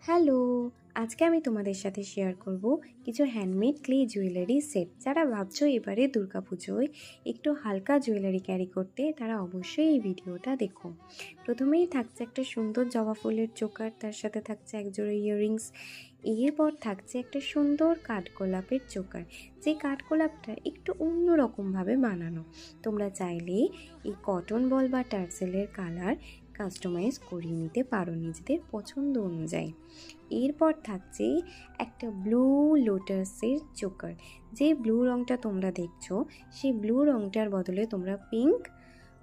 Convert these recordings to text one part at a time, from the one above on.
Hello, আজকে আমি তোমাদের সাথে শেয়ার করব কিছু হ্যান্ডমেড ক্লে জুয়েলারি সেট। যারা ভাবছো এবারে দুর্গাপুজোয় একটু হালকা জুয়েলারি ক্যারি করতে, তারা অবশ্যই এই ভিডিওটা দেখো। প্রথমেই থাকছে একটা সুন্দর জবা ফুলের চোকার, তার সাথে থাকছে একজোড়া ইয়াররিংস। এরপর থাকছে একটা সুন্দর কাঠগোলাপের চোকার, যে কাঠগোলাপটা একটু অন্যরকমভাবে বানানো। তোমরা চাইলে এই কটন বল বা টার্সেলের কালার কাস্টমাইজ করিয়ে নিতে পারো নিজেদের পছন্দ অনুযায়ী। এরপর থাকছে একটা ব্লু লোটাসের চোকার। যে ব্লু রঙটা তোমরা দেখছো, সেই ব্লু রঙটার বদলে তোমরা পিঙ্ক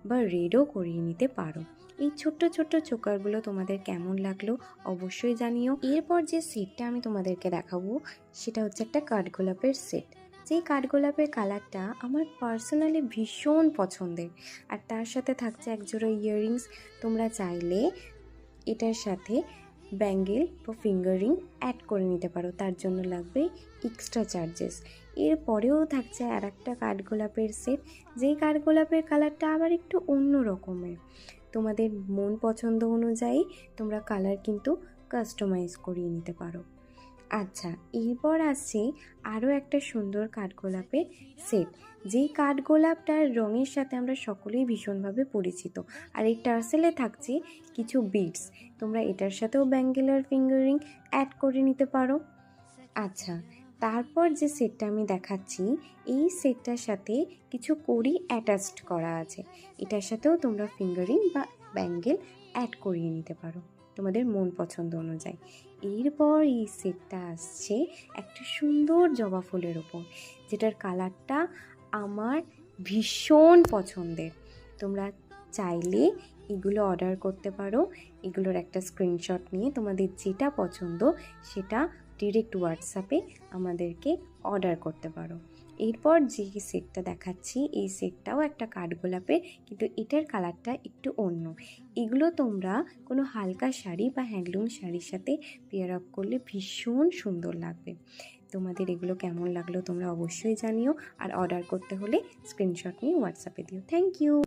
বা রেডও করিয়ে নিতে পারো। এই ছোট্ট ছোট্ট চোকারগুলো তোমাদের কেমন লাগলো অবশ্যই জানিও। এরপর যে সেটটা আমি তোমাদেরকে দেখাবো সেটা হচ্ছে একটা কাঠগোলাপের সেট। যে কাঠগোলাপের কালারটা আমার পার্সোনালি ভীষণ পছন্দের, আর তার সাথে থাকছে একজোড়া ইয়াররিংস। তোমরা চাইলে এটার সাথে ব্যাঙ্গেল বা ফিঙ্গার রিং অ্যাড করে নিতে পারো, তার জন্য লাগবে এক্সট্রা চার্জেস। এরপরেও থাকছে আর একটা কাঠগোলাপের সেট, যেই কাঠগোলাপের কালারটা আবার একটু অন্য রকমের। তোমাদের মন পছন্দ অনুযায়ী তোমরা কালার কিন্তু কাস্টমাইজ করিয়ে নিতে পারো। আচ্ছা, এরপর আসছে আরও একটা সুন্দর কাঠগোলাপের সেট। যেই কাঠগোলাপটার রঙের সাথে আমরা সকলেই ভীষণভাবে পরিচিত, আর এই টার্সেলে থাকছে কিছু বিডস। তোমরা এটার সাথেও ব্যাঙ্গেল আর ফিঙ্গারিং অ্যাড করে নিতে পারো। আচ্ছা, তারপর যে সেটটা আমি দেখাচ্ছি, এই সেটটার সাথে কিছু কড়ি অ্যাটাচড করা আছে। এটার সাথেও তোমরা ফিঙ্গারিং বা ব্যাঙ্গেল অ্যাড করিয়ে নিতে পারো তোমাদের মন পছন্দ অনুযায়ী। এরপর এই সেটটা আসছে একটা সুন্দর জবা ফুলের ওপর, যেটার কালারটা আমার ভীষণ পছন্দের। তোমরা চাইলে এগুলো অর্ডার করতে পারো। এগুলোর একটা স্ক্রিনশট নিয়ে তোমাদের যেটা পছন্দ সেটা ডিরেক্ট হোয়াটসঅ্যাপে আমাদেরকে অর্ডার করতে পারো। এরপর যে সেটটা দেখাচ্ছি, এই সেটটাও একটা কাঠগোলাপের, কিন্তু এটার কালারটা একটু অন্য। এগুলো তোমরা কোনো হালকা শাড়ি বা হ্যান্ডলুম শাড়ির সাথে পেয়ার আপ করলে ভীষণ সুন্দর লাগবে। তোমাদের এগুলো কেমন লাগলো তোমরা অবশ্যই জানিও, আর অর্ডার করতে হলে স্ক্রিনশট নিয়ে হোয়াটসঅ্যাপে দিও। Thank you.